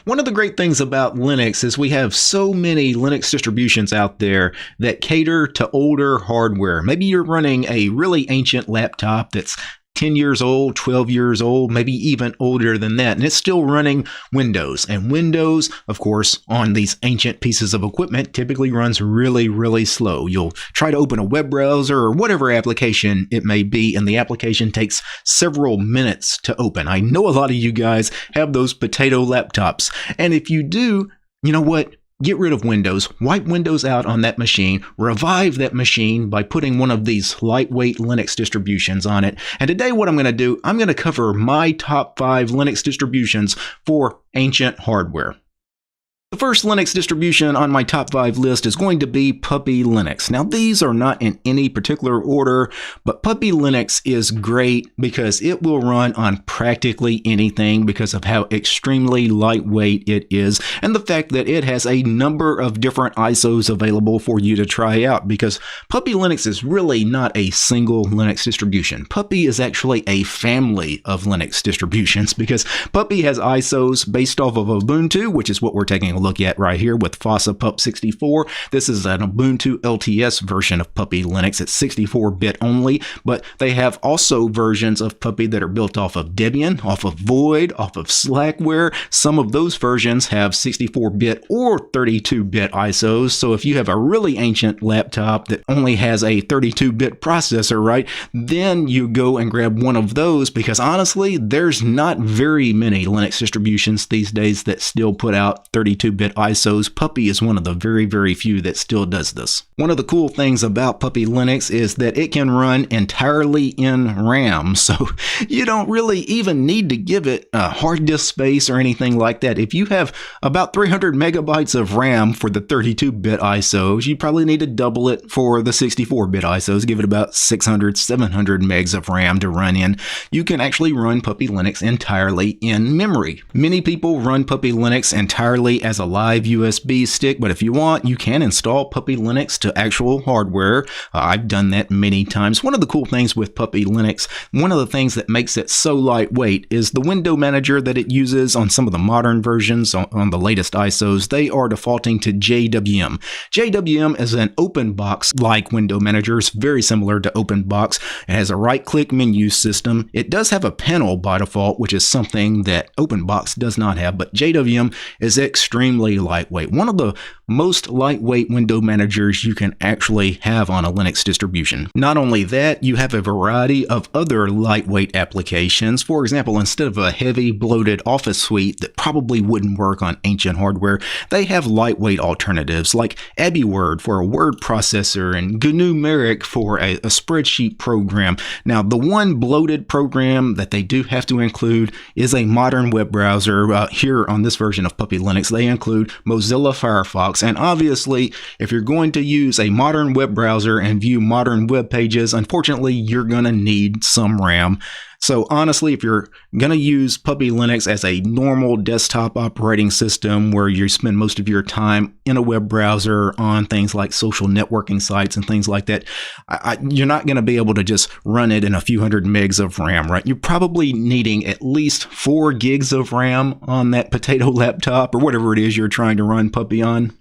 One of the great things about Linux is we have so many Linux distributions out there that cater to older hardware. Maybe you're running a really ancient laptop that's 10 years old, 12 years old, maybe even older than that, and it's still running Windows. And Windows, of course, on these ancient pieces of equipment typically runs really, really slow. You'll try to open a web browser or whatever application it may be, and the application takes several minutes to open. I know a lot of you guys have those potato laptops, and if you do, you know what? Get rid of Windows, wipe Windows out on that machine, revive that machine by putting one of these lightweight Linux distributions on it. And today what I'm going to do, I'm going to cover my top 5 Linux distributions for ancient hardware. The first Linux distribution on my top 5 list is going to be Puppy Linux. Now, these are not in any particular order, but Puppy Linux is great because it will run on practically anything because of how extremely lightweight it is and the fact that it has a number of different ISOs available for you to try out, because Puppy Linux is really not a single Linux distribution. Puppy is actually a family of Linux distributions because Puppy has ISOs based off of Ubuntu, which is what we're taking a look at right here with FOSSA Pup 64. This is an Ubuntu LTS version of Puppy Linux. It's 64-bit only, but they have also versions of Puppy that are built off of Debian, off of Void, off of Slackware. Some of those versions have 64-bit or 32-bit ISOs. So if you have a really ancient laptop that only has a 32-bit processor, right, then you go and grab one of those, because honestly, there's not very many Linux distributions these days that still put out 32-bit ISOs. Puppy is one of the very, very few that still does this. One of the cool things about Puppy Linux is that it can run entirely in RAM, so you don't really even need to give it a hard disk space or anything like that. If you have about 300 megabytes of RAM for the 32-bit ISOs, you probably need to double it for the 64-bit ISOs, give it about 600, 700 megs of RAM to run in. You can actually run Puppy Linux entirely in memory. Many people run Puppy Linux entirely as a live USB stick, but if you want, you can install Puppy Linux to actual hardware. I've done that many times. One of the cool things with Puppy Linux, one of the things that makes it so lightweight is the window manager that it uses on some of the modern versions on the latest ISOs. They are defaulting to JWM. JWM is an open box like window manager. It's very similar to OpenBox. It has a right-click menu system. It does have a panel by default, which is something that OpenBox does not have, but JWM is extremely lightweight. One of the most lightweight window managers you can actually have on a Linux distribution. Not only that, you have a variety of other lightweight applications. For example, instead of a heavy bloated Office suite that probably wouldn't work on ancient hardware, they have lightweight alternatives like AbiWord for a word processor and GNU-Numeric for a spreadsheet program. Now, the one bloated program that they do have to include is a modern web browser. Here on this version of Puppy Linux, they include Mozilla Firefox. And obviously, if you're going to use a modern web browser and view modern web pages, unfortunately, you're going to need some RAM. So honestly, if you're going to use Puppy Linux as a normal desktop operating system where you spend most of your time in a web browser on things like social networking sites and things like that, you're not going to be able to just run it in a few hundred megs of RAM, right? You're probably needing at least 4 gigs of RAM on that potato laptop or whatever it is you're trying to run Puppy on.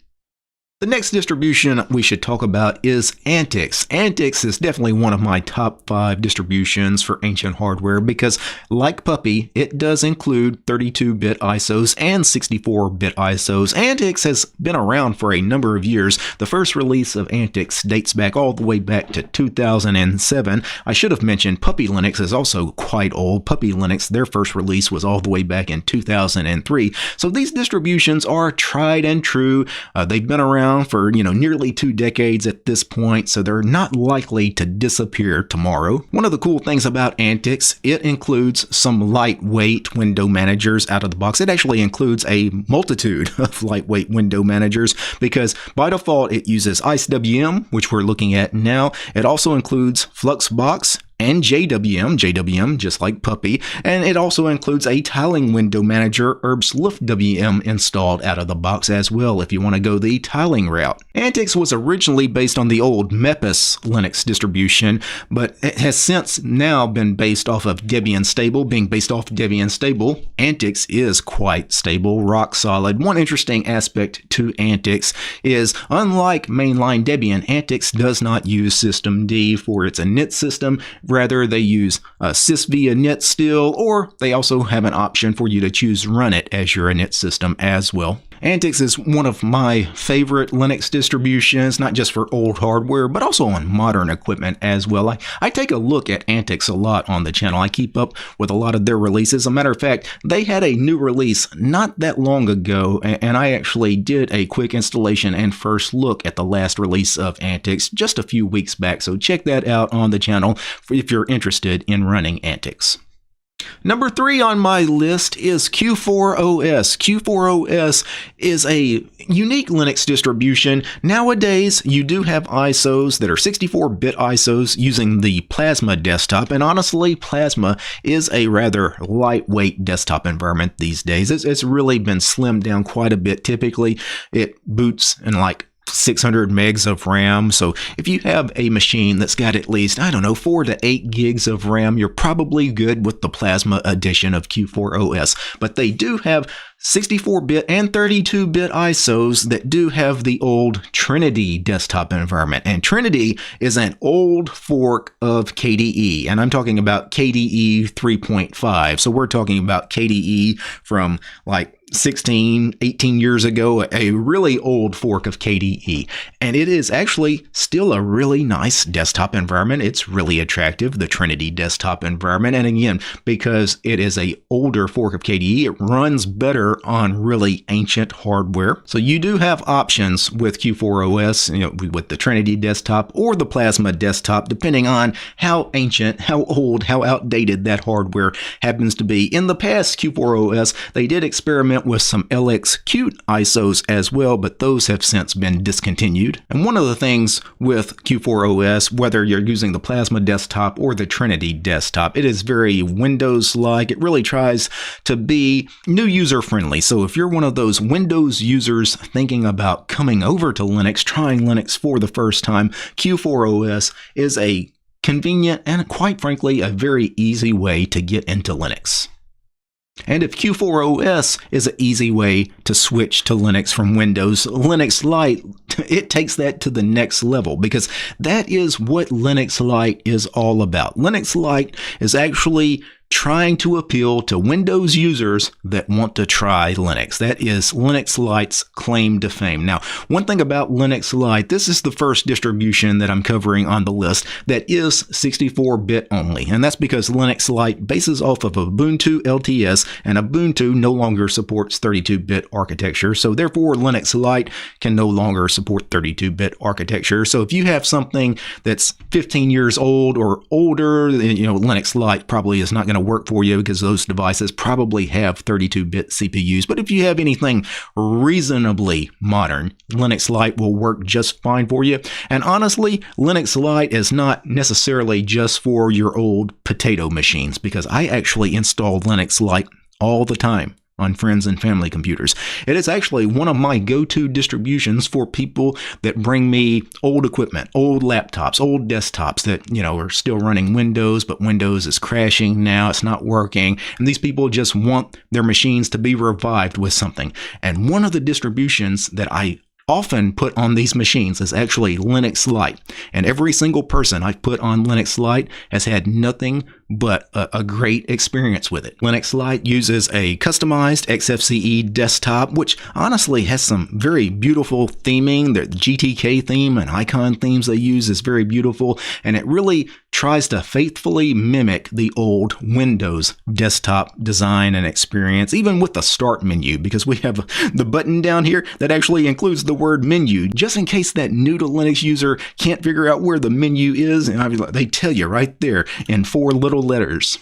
The next distribution we should talk about is Antix. Antix is definitely one of my top 5 distributions for ancient hardware because, like Puppy, it does include 32-bit ISOs and 64-bit ISOs. Antix has been around for a number of years. The first release of Antix dates back all the way back to 2007. I should have mentioned Puppy Linux is also quite old. Puppy Linux, their first release was all the way back in 2003. So these distributions are tried and true. They've been around for nearly 2 decades at this point, so they're not likely to disappear tomorrow. One of the cool things about Antix, it includes some lightweight window managers out of the box. It actually includes a multitude of lightweight window managers because by default it uses IceWM, which we're looking at now. It also includes Fluxbox and JWM just like Puppy, and it also includes a tiling window manager Herbst Lift WM installed out of the box as well if you want to go the tiling route. Antix was originally based on the old Mepis Linux distribution, but it has since now been based off of Debian Stable. Being based off Debian Stable, Antix is quite stable, rock solid. One interesting aspect to Antix is, unlike mainline Debian, Antix does not use systemd for its init system. Rather, they use sysv init still, or they also have an option for you to choose runit as your init system as well. Antix is one of my favorite Linux distributions, not just for old hardware, but also on modern equipment as well. I take a look at Antix a lot on the channel. I keep up with a lot of their releases. As a matter of fact, they had a new release not that long ago, and I actually did a quick installation and first look at the last release of Antix just a few weeks back. So check that out on the channel if you're interested in running Antix. Number 3 on my list is Q4OS. Q4OS is a unique Linux distribution. Nowadays, you do have ISOs that are 64-bit ISOs using the Plasma desktop, and honestly, Plasma is a rather lightweight desktop environment these days. It's really been slimmed down quite a bit. Typically, it boots in like 600 megs of RAM. So if you have a machine that's got at least, 4 to 8 gigs of RAM, you're probably good with the Plasma edition of Q4OS. But they do have 64-bit and 32-bit ISOs that do have the old Trinity desktop environment. And Trinity is an old fork of KDE. And I'm talking about KDE 3.5. So we're talking about KDE from like 16, 18 years ago, a really old fork of KDE. And it is actually still a really nice desktop environment. It's really attractive, the Trinity desktop environment. And again, because it is a older fork of KDE, it runs better on really ancient hardware. So you do have options with Q4OS, with the Trinity desktop or the Plasma desktop, depending on how ancient, how old, how outdated that hardware happens to be. In the past, Q4OS, they did experiment with some LXQt ISOs as well, but those have since been discontinued. And one of the things with Q4OS, whether you're using the Plasma desktop or the Trinity desktop, it is very Windows-like. It really tries to be new user-friendly. So if you're one of those Windows users thinking about coming over to Linux, trying Linux for the first time, Q4OS is a convenient and, quite frankly, a very easy way to get into Linux. And if Q4OS is an easy way to switch to Linux from Windows, Linux Lite, it takes that to the next level, because that is what Linux Lite is all about. Linux Lite is actually trying to appeal to Windows users that want to try Linux. That is Linux Lite's claim to fame. Now, one thing about Linux Lite, this is the first distribution that I'm covering on the list that is 64-bit only. And that's because Linux Lite bases off of Ubuntu LTS, and Ubuntu no longer supports 32-bit architecture. So therefore, Linux Lite can no longer support 32-bit architecture. So if you have something that's 15 years old or older, Linux Lite probably is not going to work for you, because those devices probably have 32-bit CPUs. But if you have anything reasonably modern, Linux Lite will work just fine for you. And honestly, Linux Lite is not necessarily just for your old potato machines, because I actually install Linux Lite all the time on friends and family computers. It is actually one of my go-to distributions for people that bring me old equipment, old laptops, old desktops that, are still running Windows, but Windows is crashing now, it's not working, and these people just want their machines to be revived with something. And one of the distributions that I often put on these machines is actually Linux Lite. And every single person I've put on Linux Lite has had nothing but a great experience with it. Linux Lite uses a customized XFCE desktop, which honestly has some very beautiful theming. The GTK theme and icon themes they use is very beautiful, and it really tries to faithfully mimic the old Windows desktop design and experience, even with the start menu, because we have the button down here that actually includes the word menu, just in case that new to Linux user can't figure out where the menu is, and they tell you right there in 4 little letters.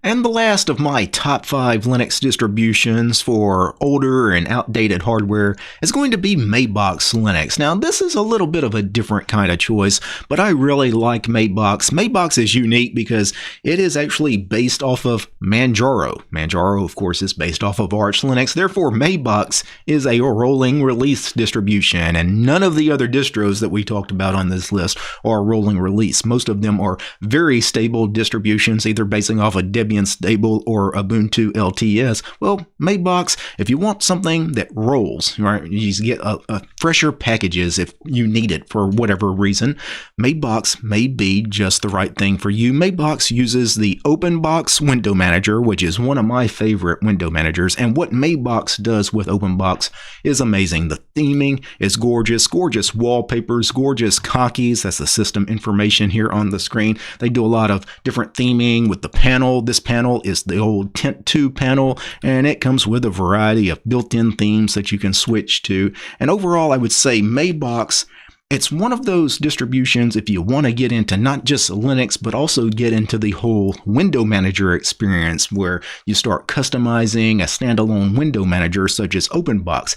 And the last of my top 5 Linux distributions for older and outdated hardware is going to be Mabox Linux. Now, this is a little bit of a different kind of choice, but I really like Mabox. Mabox is unique because it is actually based off of Manjaro. Manjaro, of course, is based off of Arch Linux. Therefore, Mabox is a rolling release distribution, and none of the other distros that we talked about on this list are rolling release. Most of them are very stable distributions, either basing off of Debian Stable or Ubuntu LTS. Well, Mabox, if you want something that rolls, right, you get a fresher packages if you need it for whatever reason, Mabox may be just the right thing for you. Mabox uses the OpenBox window manager, which is one of my favorite window managers, and what Mabox does with OpenBox is amazing. The theming is gorgeous, gorgeous wallpapers, gorgeous cookies. That's the system information here on the screen. They do a lot of different theming with the panel. This panel is the old Tint 2 panel, and it comes with a variety of built-in themes that you can switch to. And overall, I would say Mabox, it's one of those distributions if you want to get into not just Linux, but also get into the whole window manager experience where you start customizing a standalone window manager such as OpenBox.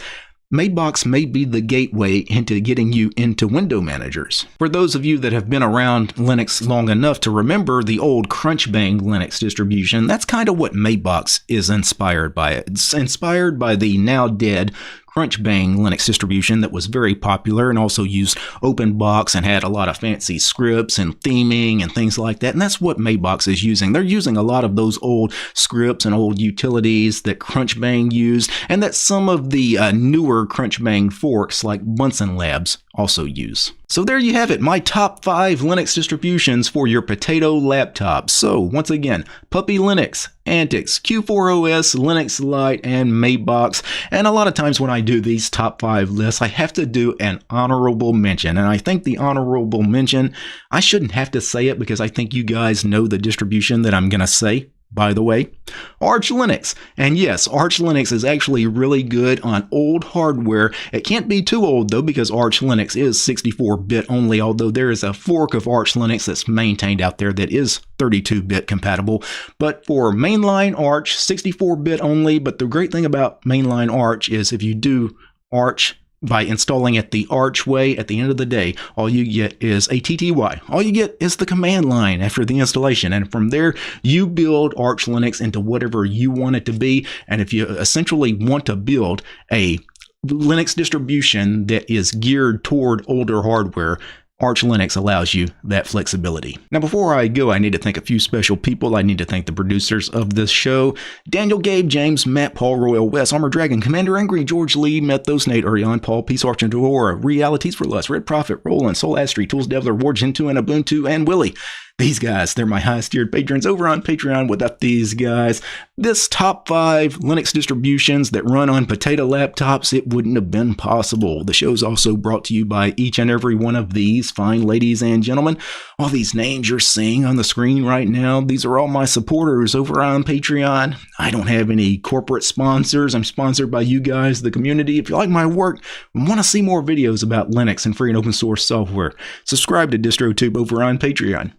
Mabox may be the gateway into getting you into window managers. For those of you that have been around Linux long enough to remember the old Crunchbang Linux distribution, that's kind of what Mabox is inspired by. It's inspired by the now dead Crunchbang Linux distribution that was very popular and also used OpenBox and had a lot of fancy scripts and theming and things like that. And that's what Mabox is using. They're using a lot of those old scripts and old utilities that Crunchbang used, and that some of the newer Crunchbang forks like Bunsen Labs also use. So there you have it, my top 5 Linux distributions for your potato laptop. So once again, Puppy Linux, Antix, Q4OS, Linux Lite, and Mabox. And a lot of times when I do these top 5 lists, I have to do an honorable mention. And I think the honorable mention, I shouldn't have to say it because I think you guys know the distribution that I'm going to say. By the way, Arch Linux. And yes, Arch Linux is actually really good on old hardware. It can't be too old though, because Arch Linux is 64-bit only, although there is a fork of Arch Linux that's maintained out there that is 32-bit compatible. But for mainline Arch, 64-bit only. But the great thing about mainline Arch is if you do Arch by installing it the Arch way, at the end of the day, all you get is a TTY. All you get is the command line after the installation. And from there, you build Arch Linux into whatever you want it to be. And if you essentially want to build a Linux distribution that is geared toward older hardware, Arch Linux allows you that flexibility. Now, before I go, I need to thank a few special people. I need to thank the producers of this show: Daniel, Gabe, James, Matt, Paul, Royal, Wes, Armor Dragon, Commander Angry, George Lee, Methos, Nate, Urion, Paul, Peace, Arch, Aurora, Realities for Lust, Red Prophet, Roland, Soul Astri, Tools Devler, War Gentoo, and Ubuntu, and Willie. These guys, they're my highest tiered patrons over on Patreon. Without these guys, this top 5 Linux distributions that run on potato laptops, it wouldn't have been possible. The show's also brought to you by each and every one of these fine ladies and gentlemen. All these names you're seeing on the screen right now, these are all my supporters over on Patreon. I don't have any corporate sponsors. I'm sponsored by you guys, the community. If you like my work and want to see more videos about Linux and free and open source software, subscribe to DistroTube over on Patreon.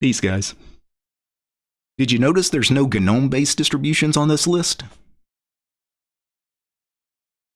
Peace, guys. Did you notice there's no GNOME-based distributions on this list?